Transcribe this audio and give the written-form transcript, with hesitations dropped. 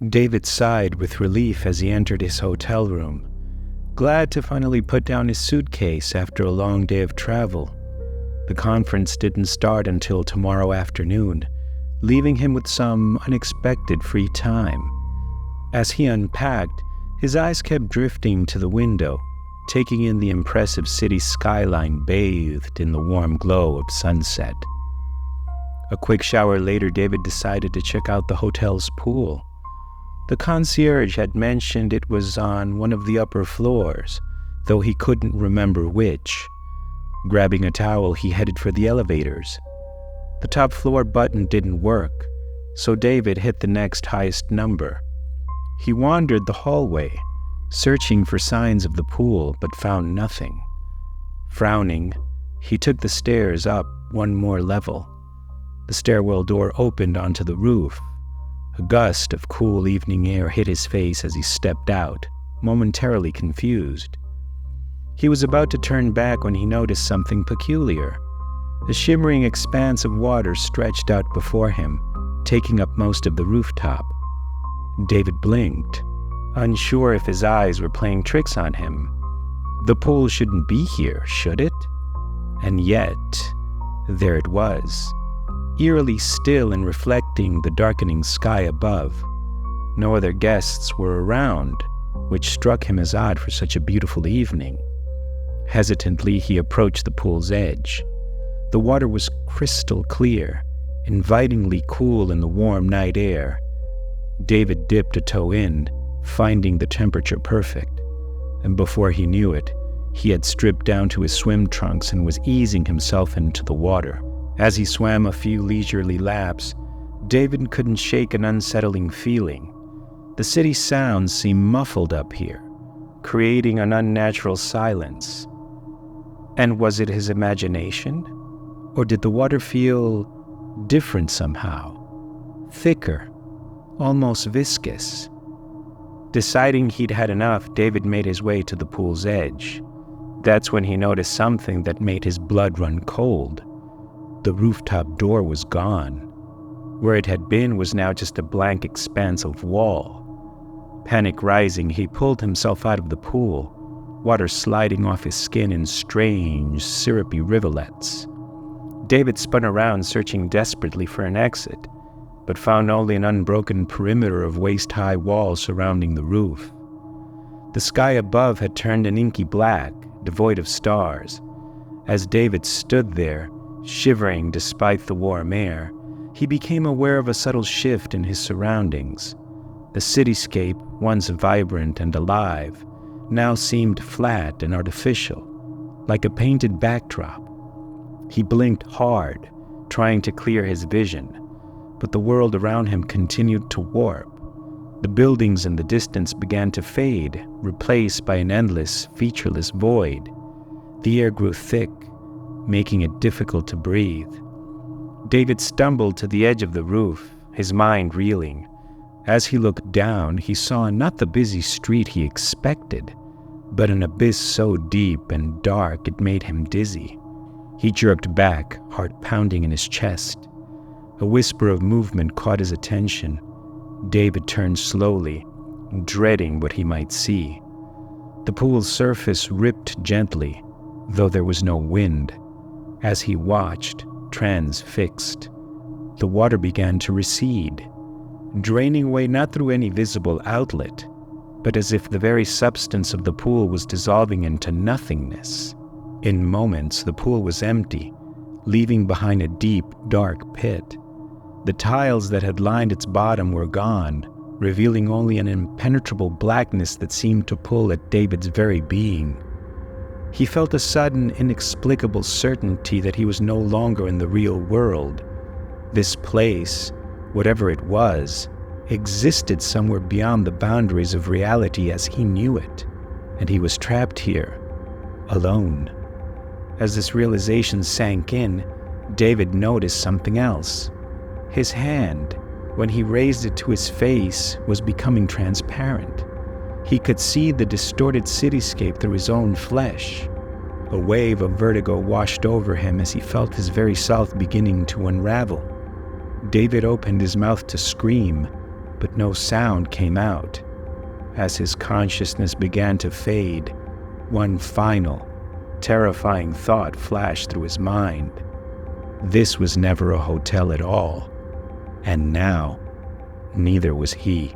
David sighed with relief as he entered his hotel room, glad to finally put down his suitcase after a long day of travel. The conference didn't start until tomorrow afternoon, leaving him with some unexpected free time. As he unpacked, his eyes kept drifting to the window, taking in the impressive city skyline bathed in the warm glow of sunset. A quick shower later, David decided to check out the hotel's pool. The concierge had mentioned it was on one of the upper floors, though he couldn't remember which. Grabbing a towel, he headed for the elevators. The top floor button didn't work, so David hit the next highest number. He wandered the hallway, searching for signs of the pool, but found nothing. Frowning, he took the stairs up one more level. The stairwell door opened onto the roof. A gust of cool evening air hit his face as he stepped out, momentarily confused. He was about to turn back when he noticed something peculiar. A shimmering expanse of water stretched out before him, taking up most of the rooftop. David blinked, unsure if his eyes were playing tricks on him. The pool shouldn't be here, should it? And yet, there it was, eerily still and reflecting the darkening sky above. No other guests were around, which struck him as odd for such a beautiful evening. Hesitantly, he approached the pool's edge. The water was crystal clear, invitingly cool in the warm night air. David dipped a toe in, finding the temperature perfect, and before he knew it, he had stripped down to his swim trunks and was easing himself into the water. As he swam a few leisurely laps, David couldn't shake an unsettling feeling. The city's sounds seemed muffled up here, creating an unnatural silence. And was it his imagination? Or did the water feel different somehow? Thicker, almost viscous. Deciding he'd had enough, David made his way to the pool's edge. That's when he noticed something that made his blood run cold. The rooftop door was gone. Where it had been was now just a blank expanse of wall. Panic rising, he pulled himself out of the pool, water sliding off his skin in strange, syrupy rivulets. David spun around, searching desperately for an exit, but found only an unbroken perimeter of waist-high walls surrounding the roof. The sky above had turned an inky black, devoid of stars. As David stood there, shivering despite the warm air, he became aware of a subtle shift in his surroundings. The cityscape, once vibrant and alive, now seemed flat and artificial, like a painted backdrop. He blinked hard, trying to clear his vision, but the world around him continued to warp. The buildings in the distance began to fade, replaced by an endless, featureless void. The air grew thick, making it difficult to breathe. David stumbled to the edge of the roof, his mind reeling. As he looked down, he saw not the busy street he expected, but an abyss so deep and dark it made him dizzy. He jerked back, heart pounding in his chest. A whisper of movement caught his attention. David turned slowly, dreading what he might see. The pool's surface ripped gently, though there was no wind. As he watched, transfixed, the water began to recede, draining away not through any visible outlet, but as if the very substance of the pool was dissolving into nothingness. In moments, the pool was empty, leaving behind a deep, dark pit. The tiles that had lined its bottom were gone, revealing only an impenetrable blackness that seemed to pull at David's very being. He felt a sudden, inexplicable certainty that he was no longer in the real world. This place, whatever it was, existed somewhere beyond the boundaries of reality as he knew it, and he was trapped here, alone. As this realization sank in, David noticed something else. His hand, when he raised it to his face, was becoming transparent. He could see the distorted cityscape through his own flesh. A wave of vertigo washed over him as he felt his very self beginning to unravel. David opened his mouth to scream, but no sound came out. As his consciousness began to fade, one final, terrifying thought flashed through his mind. This was never a hotel at all, and now, neither was he.